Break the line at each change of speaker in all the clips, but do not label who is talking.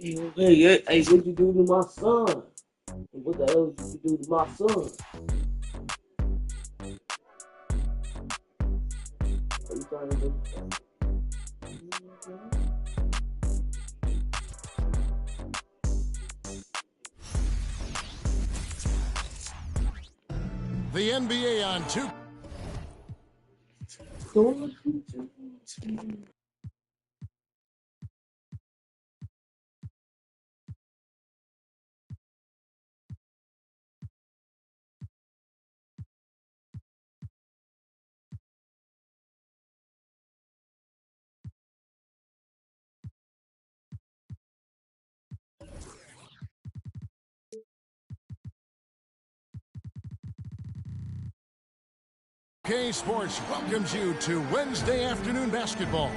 Hey, what you do to my son? And what the hell did you do to my son? Are you trying to do?
The NBA on 2. K Sports welcomes you to Wednesday afternoon basketball.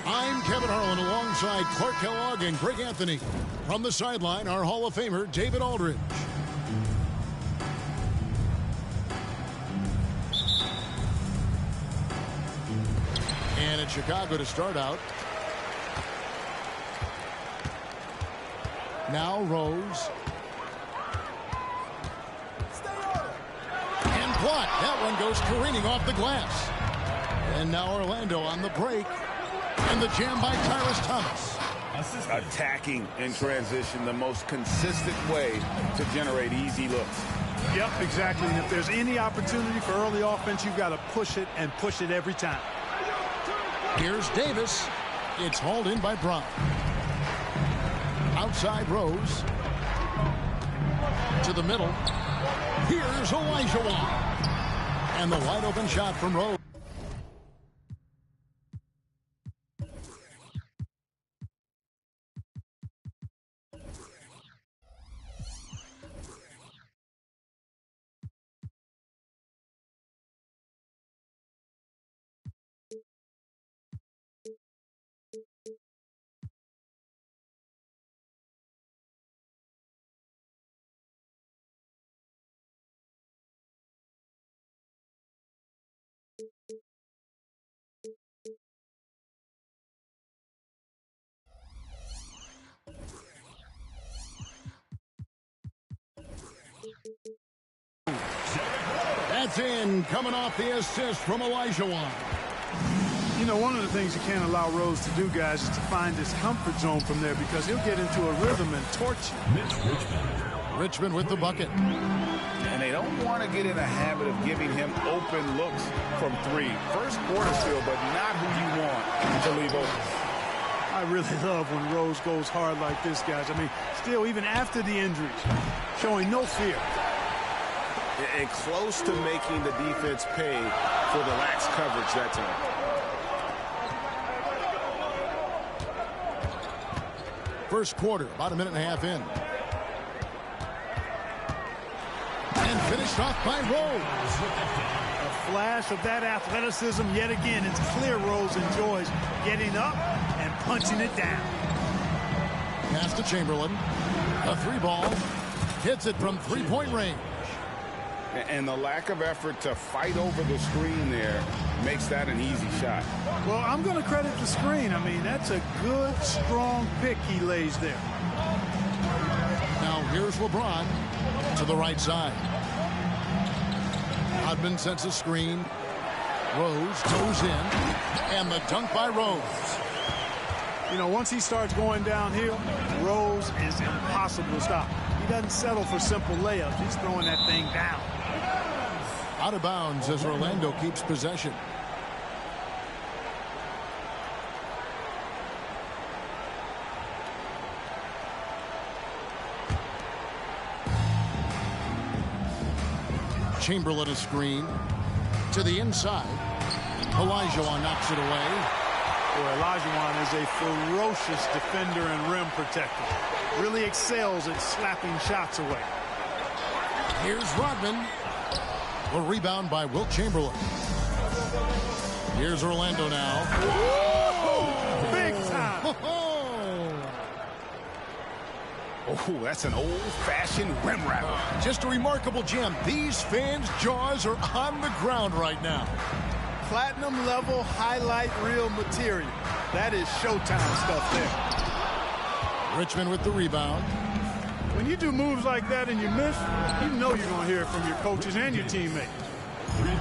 I'm Kevin Harlan alongside Clark Kellogg and Greg Anthony. From the sideline, our Hall of Famer, David Aldridge. And it's Chicago to start out. Now Rose. And block. That one goes careening off the glass. And now Orlando on the break. And the jam by Tyrus Thomas.
Attacking in transition, the most consistent way to generate easy looks.
Yep, exactly. And if there's any opportunity for early offense, you've got to push it and push it every time.
Here's Davis. It's hauled in by Brown. Outside Rose. To the middle. Here's Olajuwon. And the wide open shot from Rose. That's in, coming off the assist from Olajuwon.
You know, one of the things you can't allow Rose to do, guys, is to find his comfort zone from there because he'll get into a rhythm and torch you.
Richmond with the bucket.
And they don't want to get in the habit of giving him open looks from three. First quarter still, but not who you want to leave open.
I really love when Rose goes hard like this, guys. I mean, still, even after the injuries, showing no fear.
And close to making the defense pay for the lax coverage that time.
First quarter, about a minute and a half in. And finished off by Rose.
A flash of that athleticism yet again. It's clear Rose enjoys getting up and punching it down.
Pass to Chamberlain. A three ball. Hits it from three-point range.
And the lack of effort to fight over the screen there makes that an easy shot.
Well, I'm going to credit the screen. I mean, that's a good, strong pick he lays there.
Now here's LeBron to the right side. Hodman sends a screen. Rose goes in. And the dunk by Rose.
You know, once he starts going downhill, Rose is impossible to stop. He doesn't settle for simple layups. He's throwing that thing down.
Out of bounds as Orlando keeps possession. Chamberlain a screen to the inside. Olajuwon knocks it away.
Boy, Olajuwon is a ferocious defender and rim protector. Really excels at slapping shots away.
Here's Rodman. A rebound by Wilt Chamberlain. Here's Orlando now.
Woo! Big time.
Oh, that's an old-fashioned rim rapper.
Just a remarkable gem. These fans' jaws are on the ground right now.
Platinum level highlight reel material. That is showtime stuff there.
Richmond with the rebound.
When you do moves like that and you miss, you know you're going to hear it from your coaches and your teammates.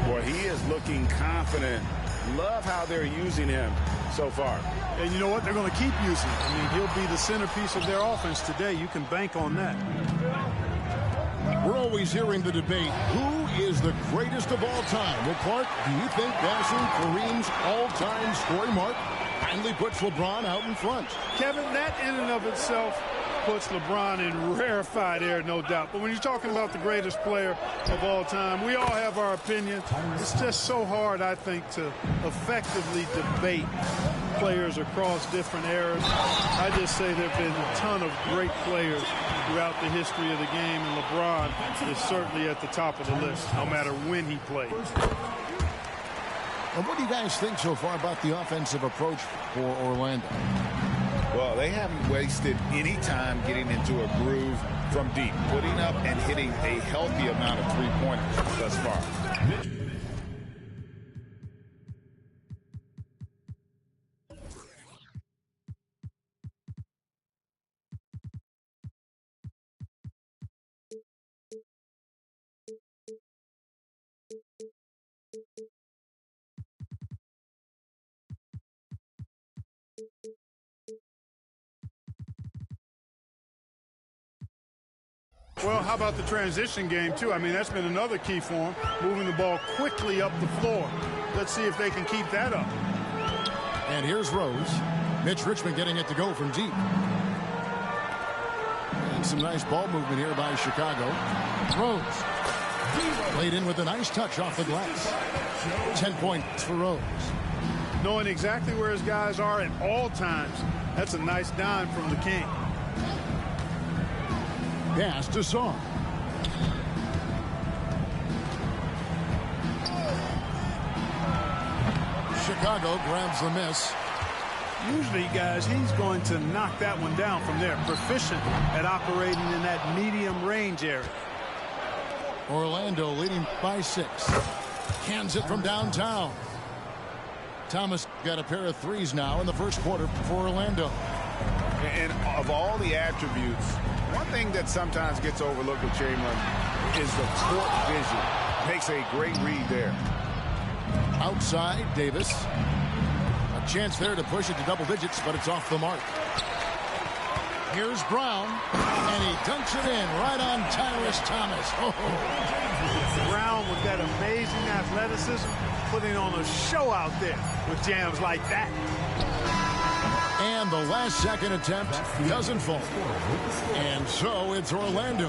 Boy, he is looking confident. Love how they're using him so far.
And you know what? They're going to keep using him. I mean, he'll be the centerpiece of their offense today. You can bank on that.
We're always hearing the debate, who is the greatest of all time? Well, Clark, do you think passing Kareem's all-time scoring mark finally puts LeBron out in front?
Kevin, that in and of itself puts LeBron in rarefied air, no doubt. But when you're talking about the greatest player of all time, we all have our opinions. It's just so hard, I think, to effectively debate players across different eras. I just say there have been a ton of great players throughout the history of the game, and LeBron is certainly at the top of the list, no matter when he played.
And what do you guys think so far about the offensive approach for Orlando?
Well, they haven't wasted any time getting into a groove from deep, putting up and hitting a healthy amount of three-pointers thus far.
Well, how about the transition game, too? I mean, that's been another key for them, moving the ball quickly up the floor. Let's see if they can keep that up.
And here's Rose. Mitch Richmond getting it to go from deep. And some nice ball movement here by Chicago. Rose played in with a nice touch off the glass. 10 points for Rose.
Knowing exactly where his guys are at all times, that's a nice dime from the King.
Pass to Song. Chicago grabs the miss.
Usually, guys, he's going to knock that one down from there. Proficient at operating in that medium range area.
Orlando leading by 6. Cans it from downtown. Thomas got a pair of threes now in the first quarter for Orlando.
And of all the attributes, one thing that sometimes gets overlooked with Chamberlain is the court vision. Makes a great read there.
Outside, Davis. A chance there to push it to double digits, but it's off the mark. Here's Brown, and he dunks it in right on Tyrese Thomas. Oh.
Brown with that amazing athleticism, putting on a show out there with jams like that.
And the last second attempt doesn't fall. And so it's Orlando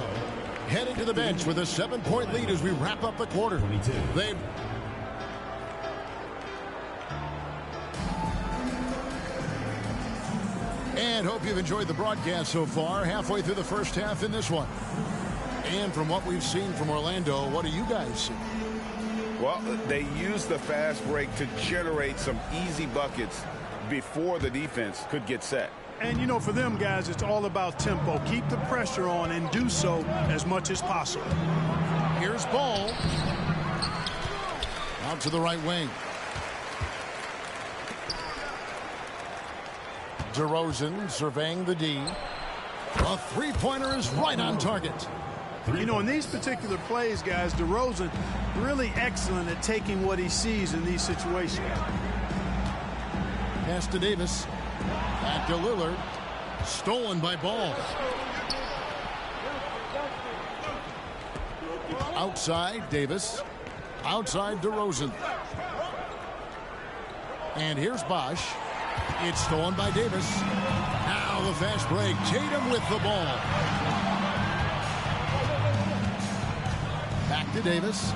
heading to the bench with a 7-point lead as we wrap up the quarter. They And hope you've enjoyed the broadcast so far. Halfway through the first half in this one. And from what we've seen from Orlando, what do you guys see?
Well, they use the fast break to generate some easy buckets before the defense could get set.
And, you know, for them guys, it's all about tempo. Keep the pressure on and do so as much as possible.
Here's Ball. Out to the right wing. DeRozan surveying the D. A three-pointer is right on target.
You know, in these particular plays, guys, DeRozan really excellent at taking what he sees in these situations.
Pass to Davis. Back to Lillard. Stolen by Ball. Outside, Davis. Outside, DeRozan. And here's Bosch. It's stolen by Davis. Now the fast break. Tatum with the ball. Back to Davis.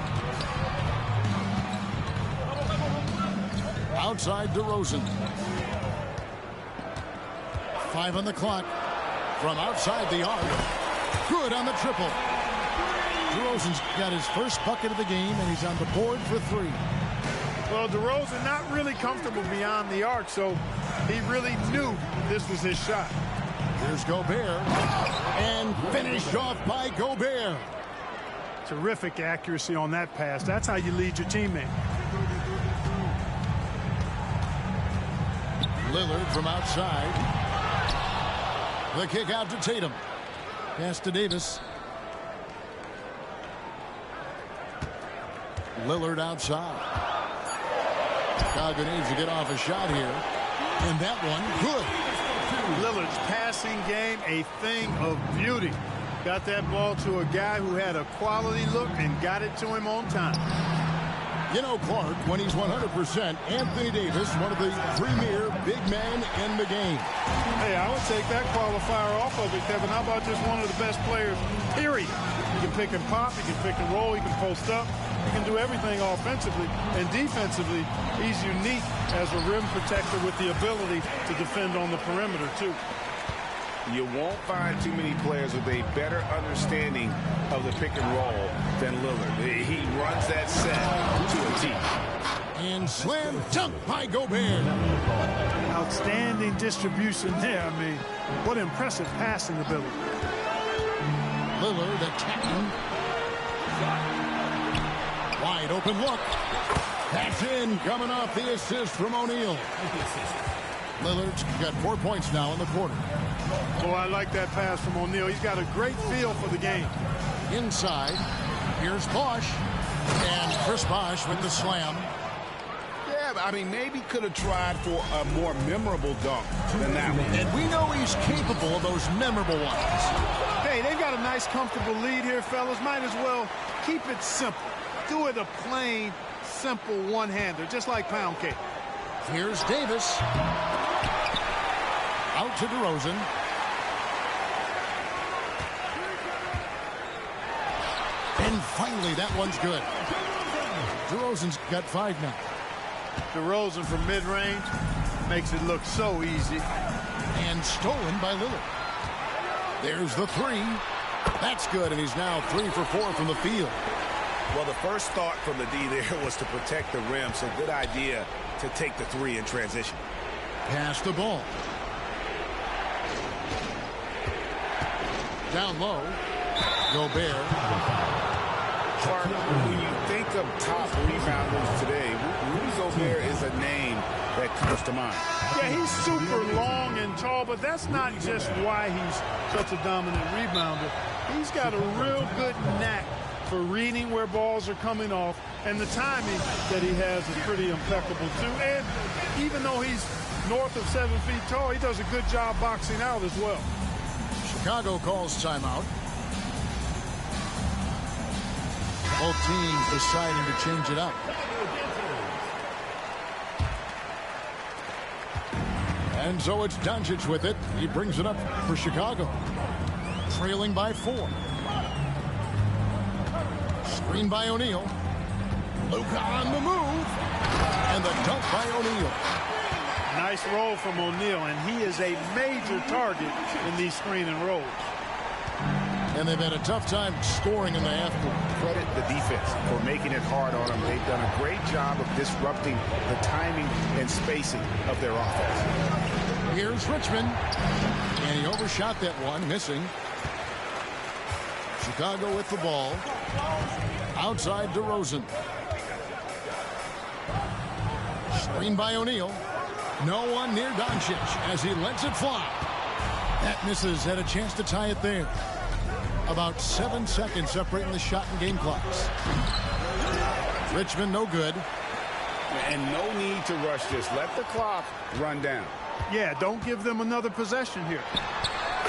Outside DeRozan. 5 on the clock. From outside the arc. Good on the triple. DeRozan's got his first bucket of the game, and he's on the board for 3.
Well, DeRozan not really comfortable beyond the arc, so he really knew this was his shot.
Here's Gobert. And finished off by Gobert.
Terrific accuracy on that pass. That's how you lead your teammate.
Lillard from outside. The kick out to Tatum. Pass to Davis. Lillard outside. Chicago needs to get off a shot here. And that one, good.
Lillard's passing game, a thing of beauty. Got that ball to a guy who had a quality look and got it to him on time.
You know, Clark, when he's 100%, Anthony Davis, one of the premier big men in the game.
Hey, I would take that qualifier off of it, Kevin. How about just one of the best players, period? He can pick and pop, he can pick and roll, he can post up. He can do everything offensively, and defensively, he's unique as a rim protector with the ability to defend on the perimeter, too.
You won't find too many players with a better understanding of the pick and roll than Lillard. He runs that set to a T.
And slam dunk by Gobert.
Outstanding distribution there. I mean, what impressive passing ability.
Lillard attacking. Wide open look. Pass in, coming off the assist from O'Neal. Lillard's got 4 points now in the quarter.
Oh, I like that pass from O'Neal. He's got a great feel for the game.
Inside, here's Bosh. And Chris Bosh with the slam.
Yeah, I mean, maybe could have tried for a more memorable dunk than that one.
And we know he's capable of those memorable ones.
Hey, they've got a nice, comfortable lead here, fellas. Might as well keep it simple. Do it a plain, simple one-hander, just like pound cake.
Here's Davis. Out to DeRozan. And finally, that one's good. DeRozan's got 5 now.
DeRozan from mid-range makes it look so easy.
And stolen by Lillard. There's the 3. That's good, and he's now 3 for 4 from the field.
Well, the first thought from the D there was to protect the rim, so good idea to take the 3 in transition.
Pass the ball. Down low. Gobert.
Clark, when you think of top rebounders today, Rudy Gobert is a name that comes to mind.
Yeah, he's super long and tall, but that's not just why he's such a dominant rebounder. He's got a real good knack for reading where balls are coming off, and the timing that he has is pretty impeccable too. And even though he's north of 7 feet tall, he does a good job boxing out as well.
Chicago calls timeout. Both teams deciding to change it up. And so it's Doncic with it. He brings it up for Chicago. Trailing by 4. Screen by O'Neal. Luka on the move. And the dunk by O'Neal.
Nice roll from O'Neal, and he is a major target in these screen and rolls.
And they've had a tough time scoring in the half court.
Credit the defense for making it hard on them. They've done a great job of disrupting the timing and spacing of their offense.
Here's Richmond. And he overshot that one, missing. Chicago with the ball. Outside DeRozan. Screen by O'Neal. No one near Doncic as he lets it fly. That misses. Had a chance to tie it there. About 7 seconds separating the shot and game clocks. Richmond no good.
And no need to rush this. Let the clock run down.
Yeah, don't give them another possession here.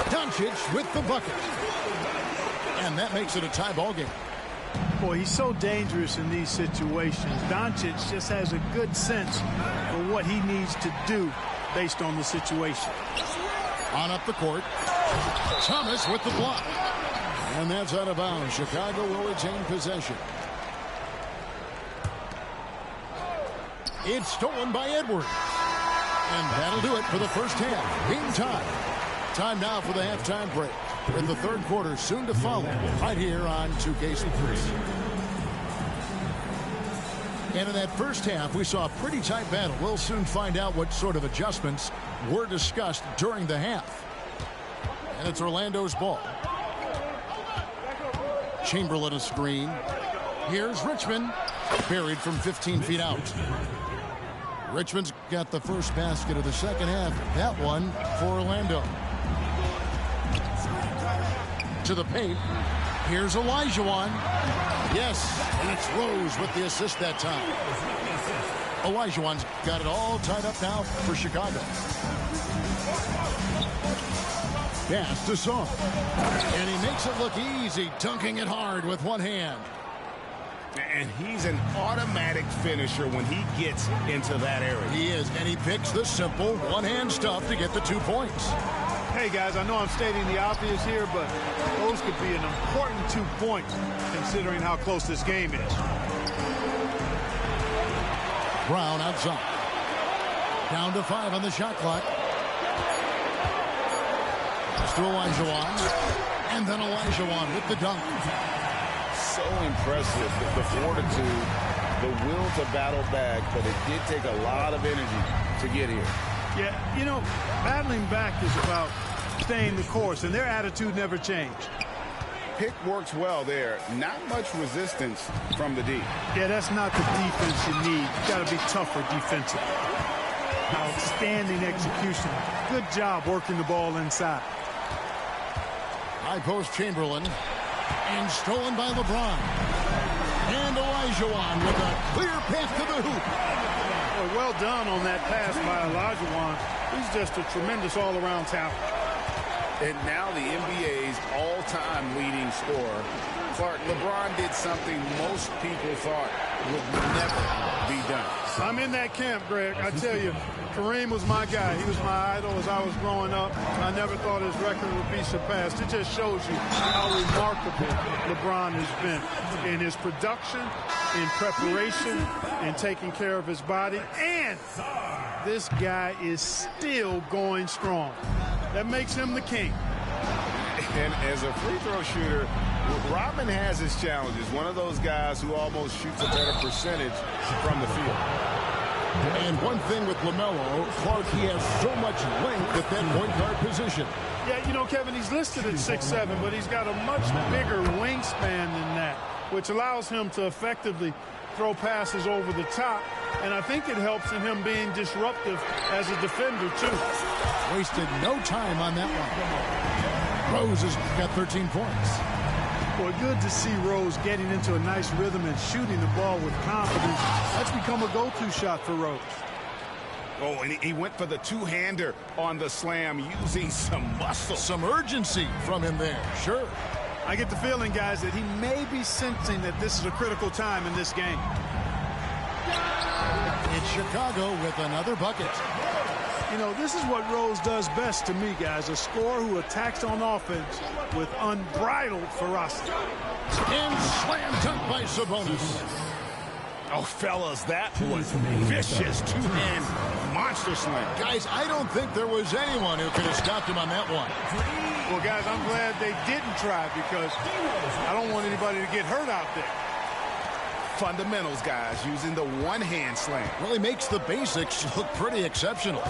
Doncic with the bucket. And that makes it a tie ball game.
Boy, he's so dangerous in these situations. Doncic just has a good sense for what he needs to do based on the situation.
On up the court. Thomas with the block. And that's out of bounds. Chicago will retain possession. It's stolen by Edwards. And that'll do it for the first half. Game time. Time now for the halftime break. In the third quarter, soon to follow, right here on 2K Sports. And in that first half, we saw a pretty tight battle. We'll soon find out what sort of adjustments were discussed during the half. And it's Orlando's ball. Chamberlain a screen. Here's Richmond. Buried from 15 feet out. Richmond's got the first basket of the second half. That one for Orlando. To the paint. Here's Olajuwon. Yes, and it's Rose with the assist that time. Olajuwon's got it all tied up now for Chicago. Pass to Song. And he makes it look easy, dunking it hard with one hand.
And he's an automatic finisher when he gets into that area.
He is, and he picks the simple one-hand stuff to get the 2 points.
Hey, guys, I know I'm stating the obvious here, but those could be an important 2 points considering how close this game is.
Brown outside. Down to 5 on the shot clock. Pass to Olajuwon. And then Olajuwon with the dunk.
So impressive, the fortitude, the will to battle back, but it did take a lot of energy to get here.
Yeah, you know, battling back is about staying the course, and their attitude never changed.
Pick works well there. Not much resistance from the D.
Yeah, that's not the defense you need. You got to be tougher defensively. Outstanding execution. Good job working the ball inside.
High post Chamberlain. And stolen by LeBron. And Olajuwon with a clear path to the hoop.
Boy, well done on that pass by Olajuwon. He's just a tremendous all-around talent.
And now the NBA's all-time leading scorer. Clark, LeBron did something most people thought would never be done.
I'm in that camp, Greg. I tell you, Kareem was my guy. He was my idol as I was growing up. I never thought his record would be surpassed. It just shows you how remarkable LeBron has been in his production, in preparation, in taking care of his body. And this guy is still going strong. That makes him the king.
And as a free throw shooter, Rodman has his challenges. One of those guys who almost shoots a better percentage from the field.
And one thing with LaMelo, Clark, he has so much length at that point guard position.
Yeah, you know, Kevin, he's listed at 6'7", but he's got a much bigger wingspan than that, which allows him to effectively throw passes over the top. And I think it helps in him being disruptive as a defender, too.
Wasted no time on that one. Rose has got 13 points.
Well, good to see Rose getting into a nice rhythm and shooting the ball with confidence. That's become a go-to shot for Rose.
Oh, and he went for the two-hander on the slam using some muscle.
Some urgency from him there, sure.
I get the feeling, guys, that he may be sensing that this is a critical time in this game.
It's Chicago with another bucket.
You know, this is what Rose does best to me, guys. A scorer who attacks on offense with unbridled ferocity.
And slam dunk by Sabonis.
Oh, fellas, that was vicious two-hand monster slam.
Guys, I don't think there was anyone who could have stopped him on that one.
Well, guys, I'm glad they didn't try because I don't want anybody to get hurt out there.
Fundamentals, guys, using the one-hand slam.
Really makes the basics look pretty exceptional.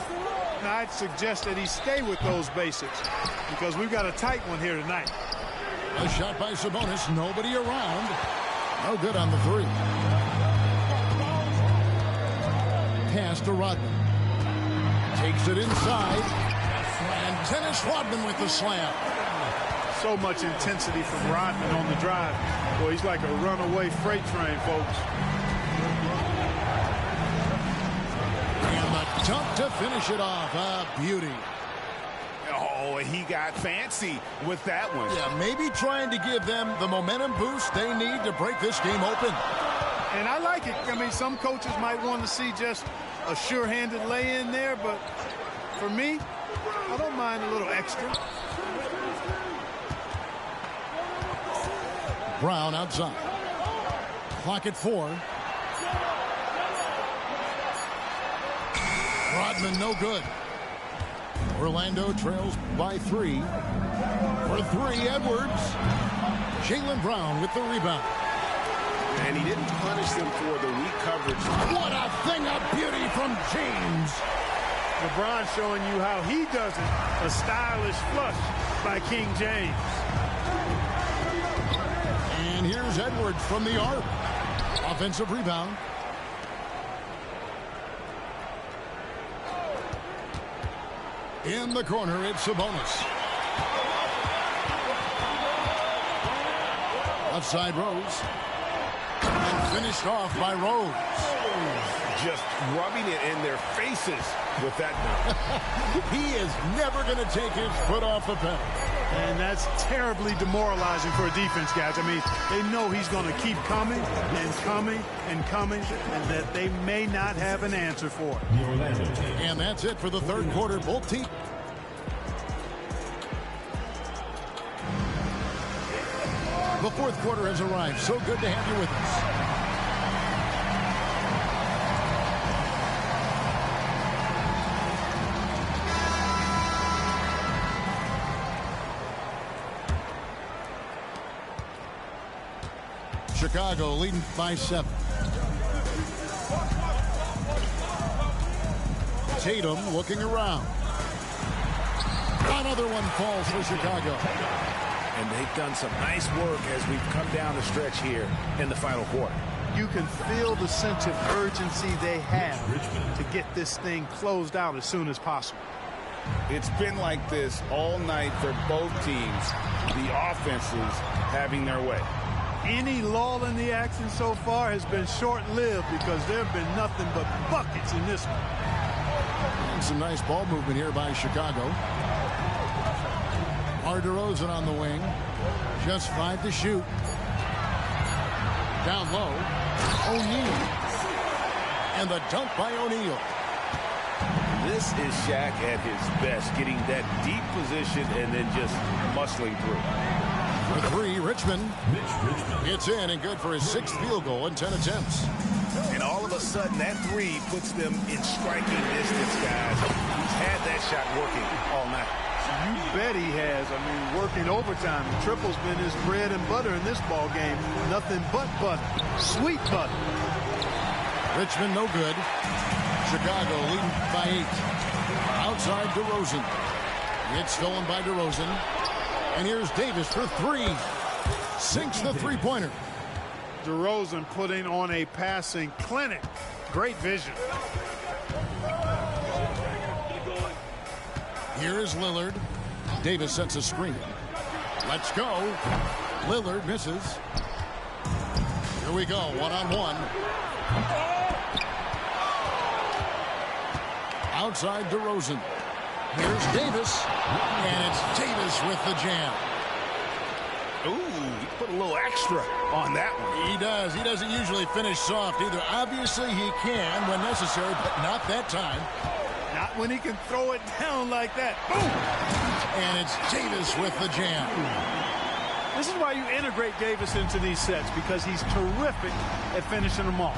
And I'd suggest that he stay with those basics because we've got a tight one here tonight.
A shot by Sabonis, nobody around. No good on the three. Pass to Rodman. Takes it inside. And Dennis Rodman with the slam.
So much intensity from Rodman on the drive. Boy, he's like a runaway freight train, folks.
And the dunk to finish it off. A beauty.
Oh, he got fancy with that one.
Yeah, maybe trying to give them the momentum boost they need to break this game open.
And I like it. I mean, some coaches might want to see just a sure-handed lay-in there, but for me, I don't mind a little extra.
Brown outside. Clock at 4. Rodman no good. Orlando trails by 3. For 3, Edwards. Jaylen Brown with the rebound.
And he didn't punish them for the weak coverage.
What a thing of beauty from James.
LeBron showing you how he does it. A stylish flush by King James.
And here's Edwards from the arc. Offensive rebound. In the corner, it's Sabonis. Outside Rose. And finished off by Rose.
Just rubbing it in their faces with that.
He is never going to take his foot off the pedal.
And that's terribly demoralizing for a defense, guys. I mean, they know he's going to keep coming and coming and coming, and that they may not have an answer for it.
And that's it for the third quarter. Both teams. The fourth quarter has arrived. So good to have you with us. Chicago leading by 7. Tatum looking around. Another one falls for Chicago.
And they've done some nice work as we've come down the stretch here in the final quarter.
You can feel the sense of urgency they have to get this thing closed out as soon as possible.
It's been like this all night for both teams. The offenses having their way.
Any lull in the action so far has been short-lived because there have been nothing but buckets in this one.
And some nice ball movement here by Chicago. DeRozan on the wing. Just 5 to shoot. Down low. O'Neal. And the dunk by O'Neal.
This is Shaq at his best, getting that deep position and then just muscling through.
For 3, Richmond. It's in and good for his 6th field goal in 10 attempts.
And all of a sudden, that 3 puts them in striking distance, guys. He's had that shot working all night.
You bet he has. I mean, working overtime. The triple's been his bread and butter in this ball game. Nothing but butter. Sweet butter.
Richmond no good. Chicago leading by 8. Outside DeRozan. It's stolen by DeRozan. And here's Davis for 3. Sinks the three-pointer.
DeRozan putting on a passing clinic. Great vision.
Here is Lillard. Davis sets a screen. Let's go. Lillard misses. Here we go. One-on-one. Outside DeRozan. Here's Davis. And it's Davis with the jam.
Ooh, he put a little extra on that one.
He does. He doesn't usually finish soft either. Obviously, he can when necessary, but not that time.
Not when he can throw it down like that. Boom!
And it's Davis with the jam.
This is why you integrate Davis into these sets, because he's terrific at finishing them off.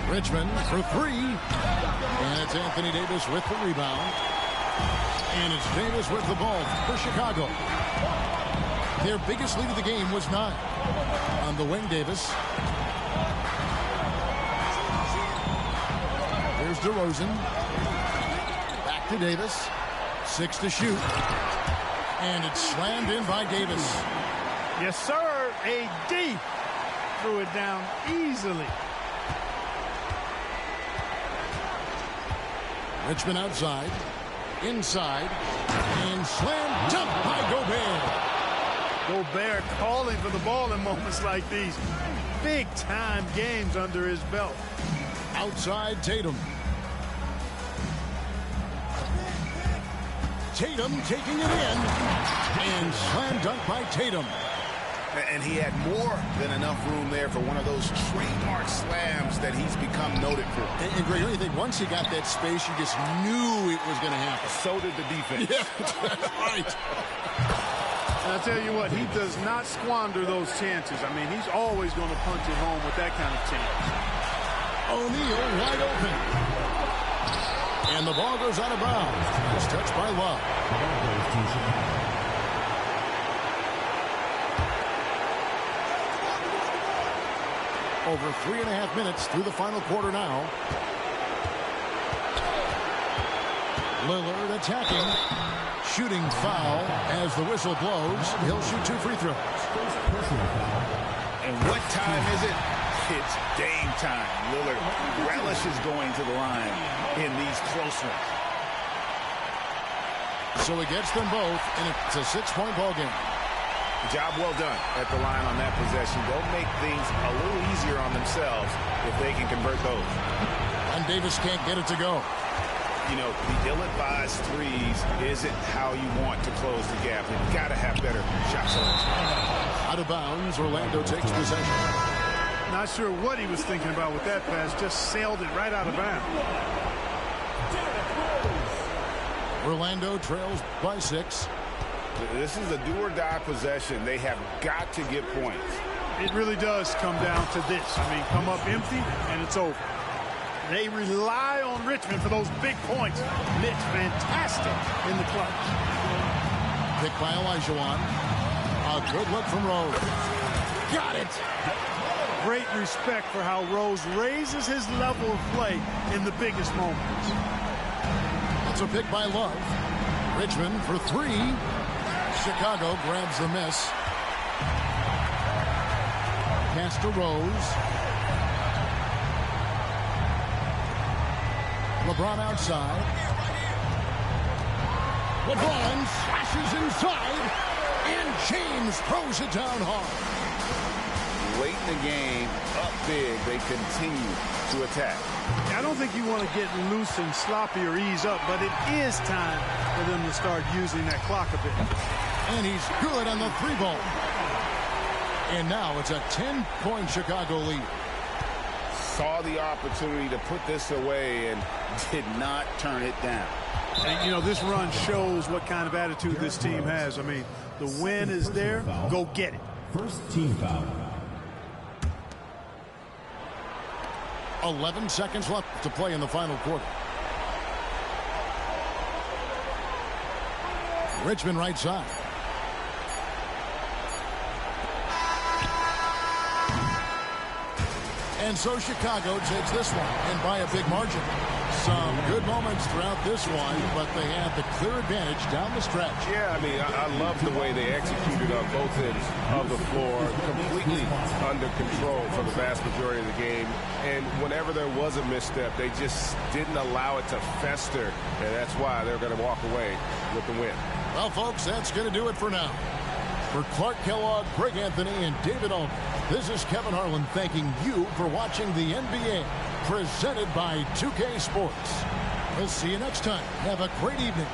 Richmond for 3. And it's Anthony Davis with the rebound. And it's Davis with the ball for Chicago. Their biggest lead of the game was 9. On the wing, Davis. Here's DeRozan. Back to Davis. 6 to shoot. And it's slammed in by Davis.
Yes, sir. AD threw it down easily.
Richmond outside. Inside. And slam dunk by Gobert.
Gobert calling for the ball in moments like these. Big-time games under his belt.
Outside Tatum. Tatum taking it in. And slam dunk by Tatum.
And he had more than enough room there for one of those trademark slams that he's become noted for.
And Greg, I think once he got that space, you just knew it was going to happen.
So did the defense.
Yeah, that's right.
And I'll tell you what, he does not squander those chances. I mean, he's always going to punch it home with that kind of chance.
O'Neal wide open. And the ball goes out of bounds. It's touched by Love. Over 3.5 minutes through the final quarter now. Lillard attacking. Shooting foul as the whistle blows. He'll shoot 2 free throws.
And what time is it? It's Dame time. Lillard relishes going to the line in these close ones.
So he gets them both, and it's a 6-point ball game.
Job well done at the line on that possession. They'll make things a little easier on themselves if they can convert those.
And Davis can't get it to go.
You know, the ill-advised threes isn't how you want to close the gap. You've got to have better shot selection.
Out of bounds, Orlando takes possession.
Not sure what he was thinking about with that pass. Just sailed it right out of bounds.
Orlando trails by 6.
This is a do-or-die possession. They have got to get points.
It really does come down to this. I mean, come up empty, and it's over. They rely on Richmond for those big points. Mitch, fantastic in the clutch.
Picked by Olajuwon. A good look from Rose. Got it.
Great respect for how Rose raises his level of play in the biggest moments.
That's a pick by Love. Richmond for 3. Chicago grabs the miss. Pass to Rose. LeBron outside. LeBron slashes inside, and James throws it down hard.
Late in the game, up big, they continue to attack.
I don't think you want to get loose and sloppy or ease up, but it is time for them to start using that clock a bit.
And he's good on the 3-ball. And now it's a 10-point Chicago lead.
Saw the opportunity to put this away and did not turn it down.
And, you know, this run shows what kind of attitude this team has. I mean, the win is there. Go get it.
First team foul.
11 seconds left to play in the final quarter. Richmond right side. And so Chicago takes this one, and by a big margin. Some good moments throughout this one, but they have the clear advantage down the stretch.
Yeah, I mean, I love the way they executed on both ends of the floor, completely under control for the vast majority of the game. And whenever there was a misstep, they just didn't allow it to fester, and that's why they're going to walk away with the win.
Well, folks, that's going to do it for now. For Clark Kellogg, Greg Anthony, and David Olney, this is Kevin Harlan thanking you for watching the NBA, presented by 2K Sports. We'll see you next time. Have a great evening.